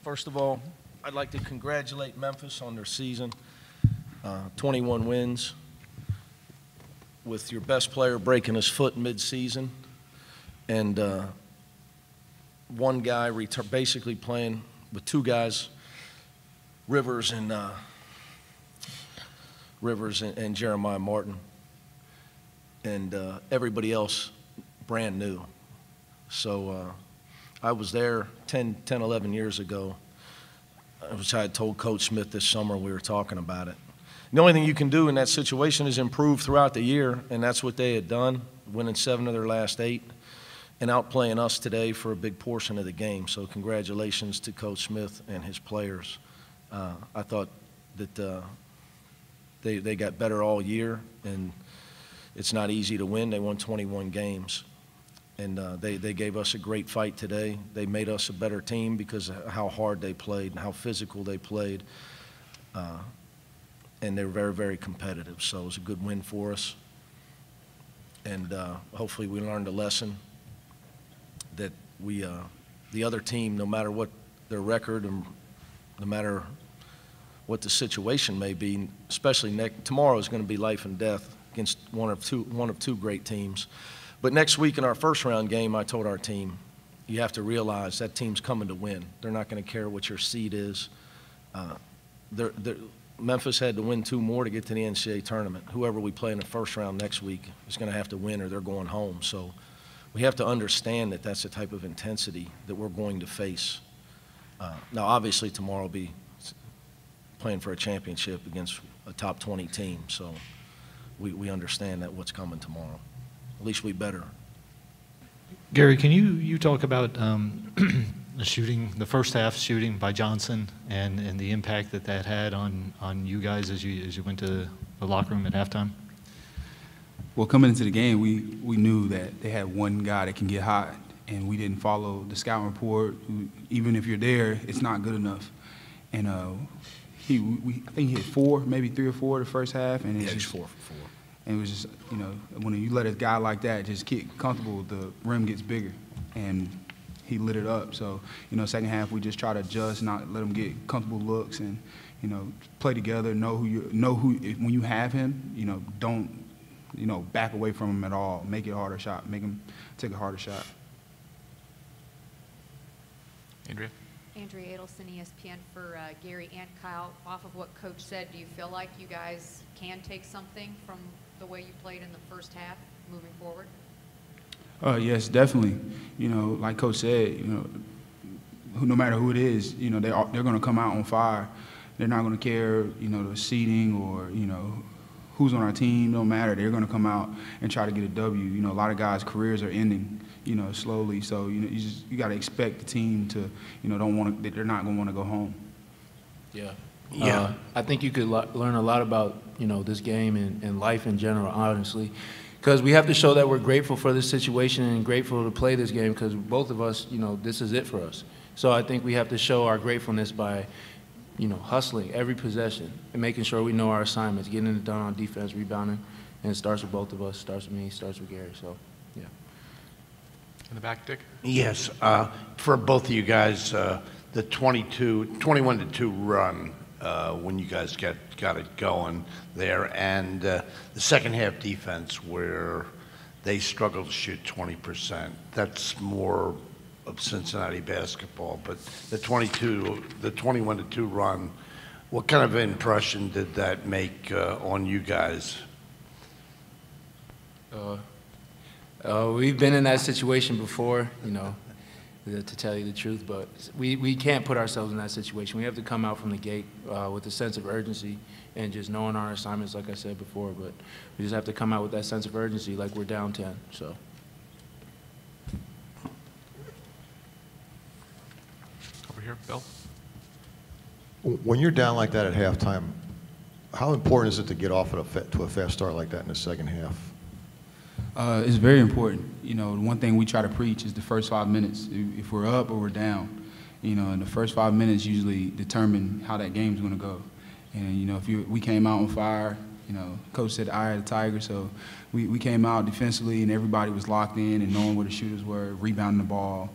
First of all, I'd like to congratulate Memphis on their season. 21 wins, with your best player breaking his foot mid-season, and one guy basically playing with two guys, Rivers and Jeremiah Martin, and everybody else brand new. So I was there 10, 11 years ago, which I had told Coach Smith this summer. We were talking about it. The only thing you can do in that situation is improve throughout the year, and that's what they had done, winning 7 of their last 8 and outplaying us today for a big portion of the game. So congratulations to Coach Smith and his players. I thought that they got better all year, and it's not easy to win. They won 21 games. And they gave us a great fight today. They made us a better team because of how hard they played and how physical they played. And they were very, very competitive. So it was a good win for us. And hopefully we learned a lesson that the other team, no matter what their record and no matter what the situation may be, especially tomorrow is going to be life and death against one of two great teams. But next week in our first-round game, I told our team, you have to realize that team's coming to win. They're not going to care what your seed is. Memphis had to win 2 more to get to the NCAA tournament. Whoever we play in the first round next week is going to have to win or they're going home. So we have to understand that that's the type of intensity that we're going to face. Now, obviously, tomorrow will be playing for a championship against a top 20 team. So we understand that what's coming tomorrow. At least we better. Gary, can you talk about the shooting, the first half shooting by Johnson, and the impact that had on you guys as you went to the locker room at halftime? Well, coming into the game, we knew that they had one guy that can get hot, and we didn't follow the scouting report. Even if you're there, it's not good enough. And I think he hit 4, maybe 3 or 4 the first half, and yeah, he's 4 for 4. And it was just, when you let a guy like that just get comfortable, the rim gets bigger, and he lit it up. So, second half we just try to adjust, not let him get comfortable looks, and play together. Know who when you have him, don't back away from him at all. Make it a harder shot. Make him take a harder shot. Andrea Adelson, ESPN, for Gary and Kyle. Off of what Coach said, do you feel like you guys can take something from the way you played in the first half moving forward? Yes, definitely. Like Coach said, no matter who it is, they're going to come out on fire. They're not going to care, the seeding or, who's on our team. No matter. They're going to come out and try to get a W. A lot of guys' careers are ending, slowly. So, you got to expect the team to, they're not going to want to go home. Yeah. I think you could learn a lot about, this game and life in general, honestly. Because we have to show that we're grateful for this situation and grateful to play this game because both of us, this is it for us. So I think we have to show our gratefulness by, hustling every possession and making sure we know our assignments, getting it done on defense, rebounding. And it starts with both of us. Starts with me, starts with Gary. So, yeah. In the back, Dick? Yes. For both of you guys, the 21-2 run, when you guys got it going there, and the second half defense where they struggled to shoot 20%. That's more of Cincinnati basketball, but the 21-2 run, what kind of impression did that make on you guys? We've been in that situation before, to tell you the truth, but we can't put ourselves in that situation. We have to come out from the gate with a sense of urgency and just knowing our assignments, like I said before, but we just have to come out with that sense of urgency like we're down 10, so. Over here, Bill. When you're down like that at halftime, how important is it to get off to a fast start like that in the second half? It's very important. One thing we try to preach is the first 5 minutes. If we're up or we're down, and the first 5 minutes usually determine how that game's going to go. And, if we came out on fire, Coach said eye of the tiger, so we came out defensively and everybody was locked in and knowing where the shooters were, rebounding the ball,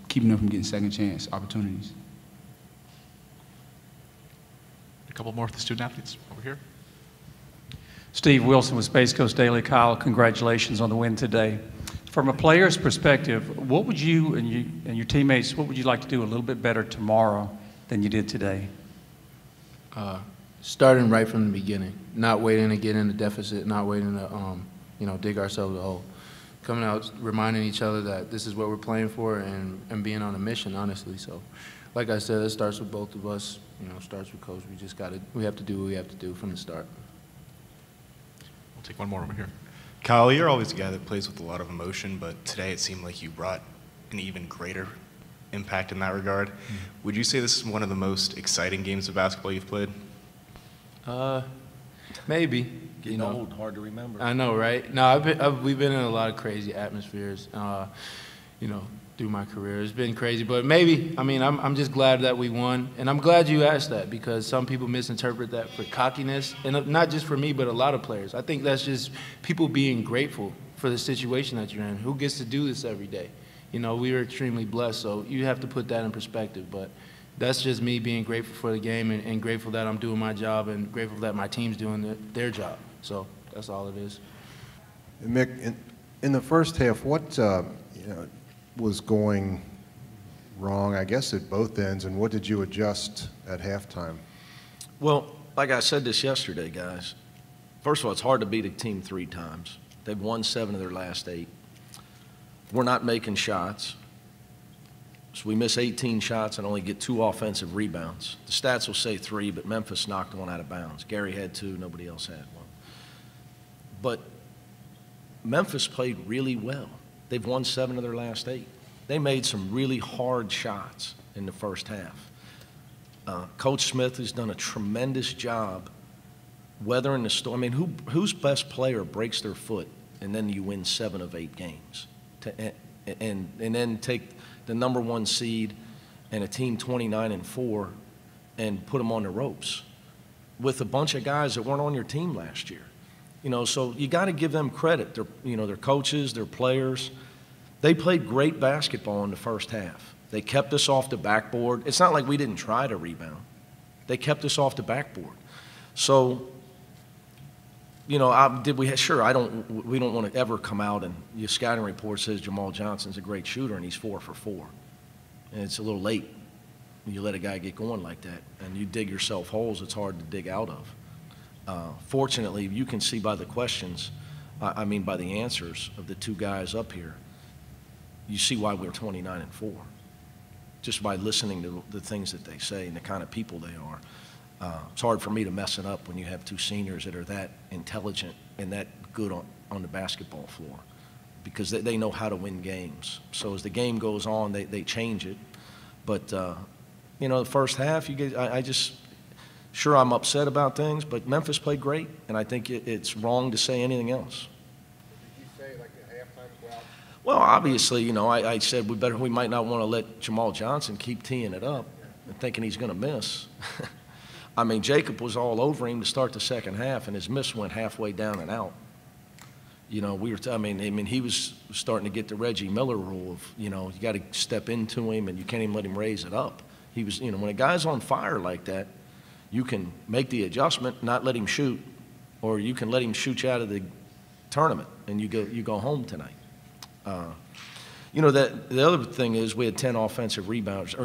keeping them from getting second chance opportunities. couple more of the student athletes over here. Steve Wilson with Space Coast Daily. Kyle, congratulations on the win today. From a player's perspective, what would you and your teammates, what would you like to do a little bit better tomorrow than you did today? Starting right from the beginning, not waiting to get in the deficit, not waiting to dig ourselves a hole. Coming out, reminding each other that this is what we're playing for, and being on a mission, honestly. So, like I said, it starts with both of us. Starts with coach. We have to do what we have to do from the start. We'll take one more over here. Kyle, you're always a guy that plays with a lot of emotion, but today it seemed like you brought an even greater impact in that regard. Would you say this is one of the most exciting games of basketball you've played? Maybe. Getting old, hard to remember. I know, right? No, we've been in a lot of crazy atmospheres, through my career. It's been crazy, but maybe. I mean, I'm just glad that we won, and I'm glad you asked that because some people misinterpret that for cockiness, and not just for me, but a lot of players. I think that's just people being grateful for the situation that you're in. Who gets to do this every day? We are extremely blessed, so you have to put that in perspective, but that's just me being grateful for the game and grateful that I'm doing my job and grateful that my team's doing their job. So that's all it is. Mick, in the first half, what was going wrong, I guess, at both ends, and what did you adjust at halftime? Well, like I said this yesterday, guys, first of all, it's hard to beat a team 3 times. They've won 7 of their last 8. We're not making shots. So we miss 18 shots and only get 2 offensive rebounds. The stats will say 3, but Memphis knocked 1 out of bounds. Gary had 2, nobody else had 1. But Memphis played really well. They've won 7 of their last 8. They made some really hard shots in the first half. Coach Smith has done a tremendous job weathering the storm. I mean, whose best player breaks their foot and then you win 7 of 8 games? And then take the #1 seed and a team 29-4 and put them on the ropes with a bunch of guys that weren't on your team last year. So you got to give them credit. Their coaches, their players. They played great basketball in the first half. They kept us off the backboard. It's not like we didn't try to rebound. They kept us off the backboard. So, we don't want to ever come out and your scouting report says Jamal Johnson's a great shooter and he's 4 for 4. And it's a little late when you let a guy get going like that and you dig yourself holes it's hard to dig out of. Fortunately, you can see by the questions, by the answers of the 2 guys up here, you see why we're 29-4, just by listening to the things that they say and the kind of people they are. It's hard for me to mess it up when you have 2 seniors that are that intelligent and that good on the basketball floor because they know how to win games. So as the game goes on, they change it. But, the first half, sure, I'm upset about things, but Memphis played great, and I think it's wrong to say anything else. Did you say, like, at halftime, well? Well, obviously, I said we might not want to let Jamal Johnson keep teeing it up and thinking he's going to miss. Jacob was all over him to start the second half, and his miss went halfway down and out. He was starting to get the Reggie Miller rule of, you got to step into him and you can't even let him raise it up. He was, when a guy's on fire like that, you can make the adjustment, not let him shoot, or you can let him shoot you out of the tournament and you go home tonight. That the other thing is we had 9 offensive rebounds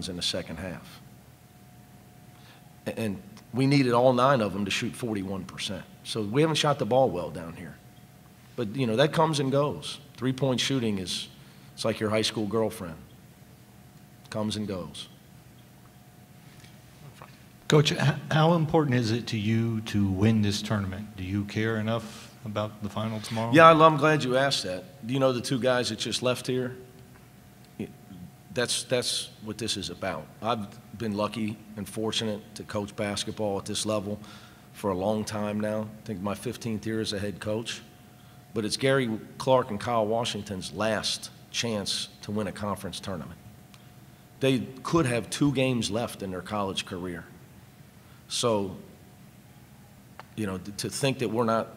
in the second half. And we needed all 9 of them to shoot 41%. So we haven't shot the ball well down here. But, that comes and goes. 3-point shooting it's like your high school girlfriend. Comes and goes. Coach, how important is it to you to win this tournament? Do you care enough about the final tomorrow? Yeah, I'm glad you asked that. Do you know the 2 guys that just left here? That's what this is about. I've been lucky and fortunate to coach basketball at this level for a long time now. I think my 15th year as a head coach. But it's Gary Clark and Kyle Washington's last chance to win a conference tournament. They could have 2 games left in their college career. So, to think that we're not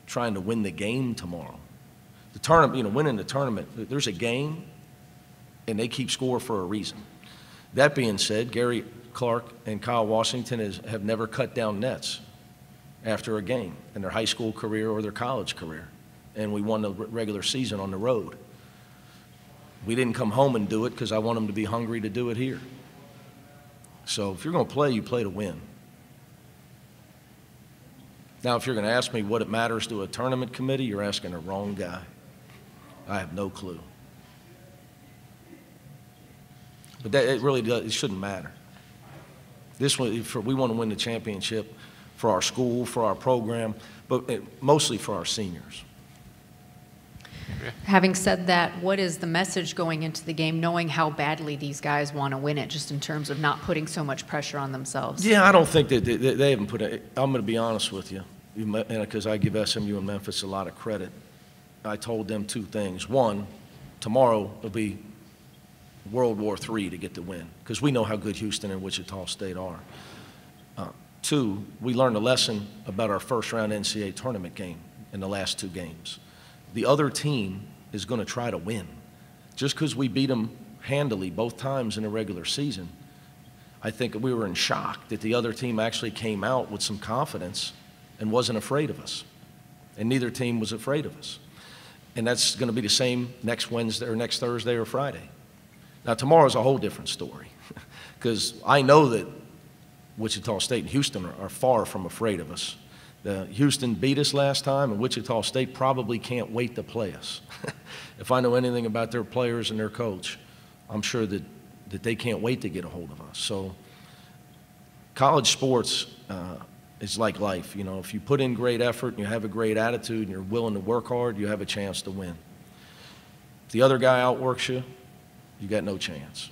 trying to win the game tomorrow. The tournament, winning the tournament, there's a game, and they keep score for a reason. That being said, Gary Clark and Kyle Washington have never cut down nets after a game in their high school career or their college career. And we won the regular season on the road. We didn't come home and do it because I want them to be hungry to do it here. So if you're going to play, you play to win. Now, if you're going to ask me what it matters to a tournament committee, you're asking the wrong guy. I have no clue. But it really does, it shouldn't matter. This one, we want to win the championship for our school, for our program, but mostly for our seniors. Having said that, what is the message going into the game, knowing how badly these guys want to win it, just in terms of not putting so much pressure on themselves? Yeah, I don't think that they haven't put it. I'm going to be honest with you, because I give SMU and Memphis a lot of credit. I told them two things. One, tomorrow will be World War III to get the win, because we know how good Houston and Wichita State are. Two, we learned a lesson about our first-round NCAA tournament game in the last two games. The other team is going to try to win. Just because we beat them handily both times in the regular season, I think we were in shock that the other team actually came out with some confidence and wasn't afraid of us. And neither team was afraid of us. And that's going to be the same next Wednesday or next Thursday or Friday. Now, tomorrow's a whole different story, because I know that Wichita State and Houston are far from afraid of us. Houston beat us last time, and Wichita State probably can't wait to play us. If I know anything about their players and their coach, I'm sure that they can't wait to get a hold of us. So college sports is like life. You know, if you put in great effort and you have a great attitude and you're willing to work hard, you have a chance to win. If the other guy outworks you, you got no chance.